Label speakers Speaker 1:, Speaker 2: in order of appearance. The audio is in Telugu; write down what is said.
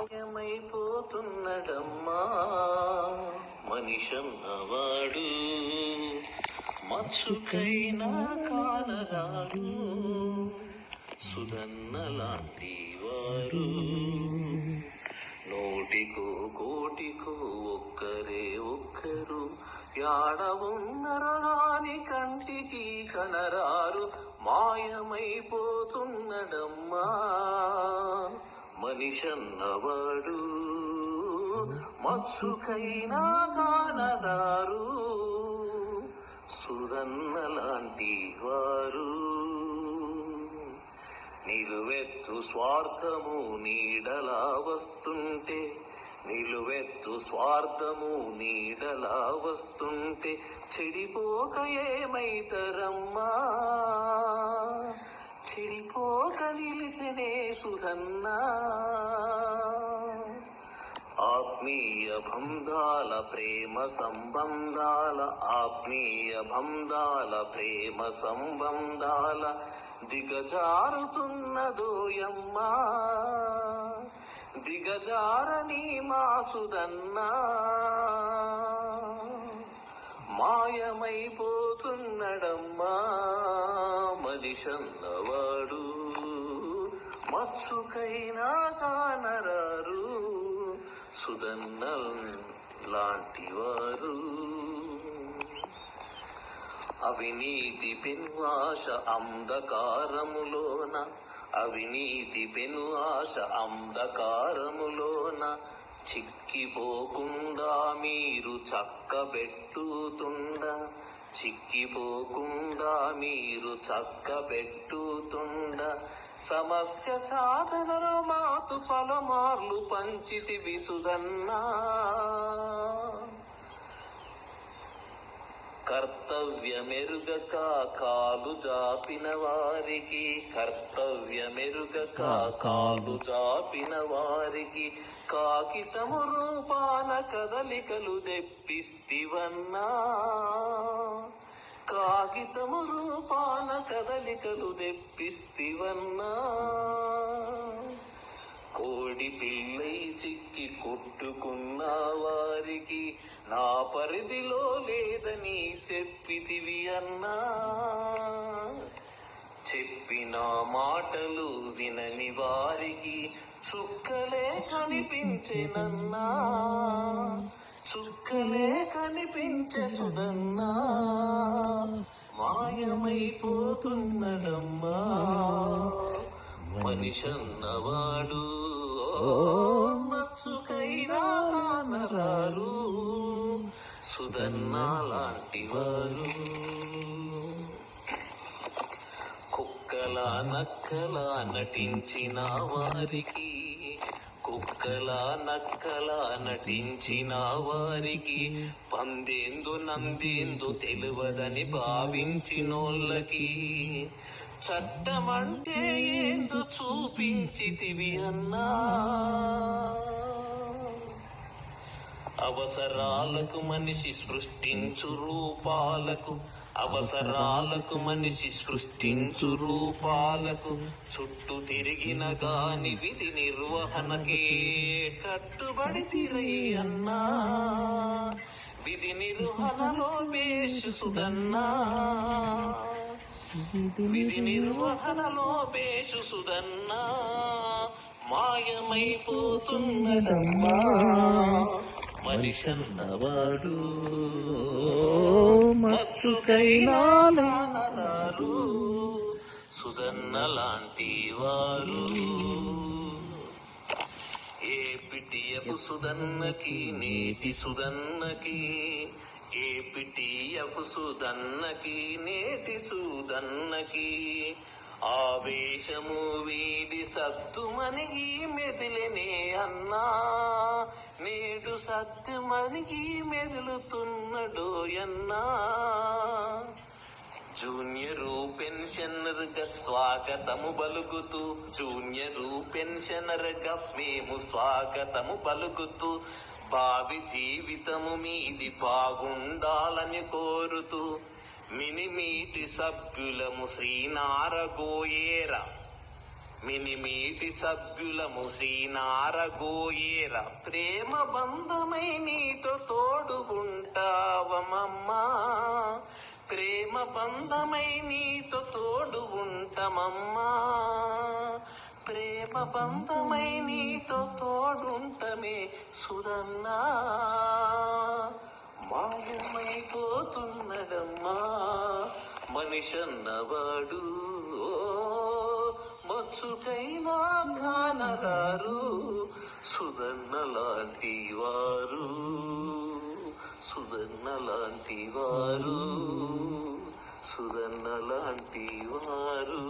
Speaker 1: మాయమైపోతున్నడమ్మా మనిషన్నవాడు, మచ్చుకైనా కానరాడు, సుధన్న లాంటి వారు. నూటికో కోటికో ఒక్కరే ఒక్కరు, యాడ ఉన్నరగాని కంటికి కనరారు. మాయమైపోతున్నడమ్మా మనిషన్నవాడు, మచ్చుకైనా కానరారు, సురన్న లాంటి వారు. నిలువెత్తు స్వార్థము నీడలా వస్తుంటే, నిలువెత్తు స్వార్థము నీడలా వస్తుంటే, చెడిపోక ఏమైతరమ్మా, చెడిపోక నిలిచనే సుధన్నా. ఆత్మీయ బంధాల ప్రేమ సంబంధాల, ఆత్మీయ బంధాల ప్రేమ సంబంధాల దిగజారుతున్నదోయమ్మా, దిగజారని మా సుధన్నా. మాయమైపోతున్నడమ్మా మనిషన్నవాడు, మచ్చుకైనా కానరారు, సుధన్న లాంటి వారు. అవినీతి పెనుఆశ అంధకారములోన, అవినీతి పెనుఆశ అంధకారములోన, చిక్కిపోకుండా మీరు చక్కబెట్టుతుండ, చిక్కిపోకుండా మీరు చక్కబెట్టుతుండ. సమస్య సాధనలో మాకు పలమార్లు పంచితివి సుధన్నా. కర్తవ్యమెరుగక కాలు జాపిన వారికి, కర్తవ్యమెరుగక కాలు జాపిన వారికి, కాకితము రూపాన కదలికలు తెప్పిస్తివన్నా, కాగితము రూపాన కదలికలు తెప్పిస్తివన్నా. కోడి పిల్లై చిక్కి కొట్టుకున్న వారికి, నా పరిధిలో లేదని చెప్పితివి అన్నా. చెప్పిన మాటలు వినని వారికి చుక్కలే కనిపించెనన్నా, చుక్కలే కనిపించే సుధన్నా. మాయమైపోతున్నడమ్మా మనిషన్నవాడు, మచ్చుకైనా కానరారు, సుధన్న లాంటి వారు. కుక్కలా నక్కలా నటించిన వారికి, కుక్కలా నక్కలా నటించిన వారికి, పందేందు నందేందు తెలువదని భావించినోళ్ళకి, చట్టమంటే ఏందు చూపించితివి అన్నా. అవసరాలకు మనిషి సృష్టించు రూపాలకు, అవసరాలకు మనిషి సృష్టించు రూపాలకు, చుట్టూ తిరిగిన గాని విధి నిర్వహణకే కట్టుబడి తిరయ్యన్నా. విధి నిర్వహణలో బేషు సుధన్నా, విధి నిర్వహణలో బేషు సుధన్నా. మాయమైపోతున్నడమ్మా మనిషన్నవాడు, మచ్చుకైనా నానరారు, సుధన్న లాంటి వారు. ఏ పిటియపు సుధన్నకి నేటి సుధన్నకి, ఏ పిటియపు సుధన్నకి నేటి సుధన్నకి, ఆవేశము వీడి సత్తుమనిగి మెదిలనే అన్నా. నేడు సత్తుమనిగి మెదులుతున్నడోయన్నా. జూనియరు పెన్షనర్ గా స్వాగతము పలుకుతూ, జూనియరు పెన్షనర్ గా మేము స్వాగతము పలుకుతూ, భావి జీవితము మీది బాగుండాలని కోరుతూ, మినిమీటి సభ్యులము శ్రీనారగోయేర మినిమీటి సభ్యులము శ్రీనారగోయేర ప్రేమ బంధమై నీతో తోడు ఉంటావమమ్మా, ప్రేమ బంధమై నీతో తోడు ఉంటామమ్మా, ప్రేమ బంధమై నీతో తోడుంటమే సురన్నా. మాయమైపోతున్నడమ్మా మనిషన్నవాడు, మచ్చుకైనా కానరారు సుధన్న లాంటి వారు, సుధన్న లాంటి వారు, సుధన్న లాంటి వారు.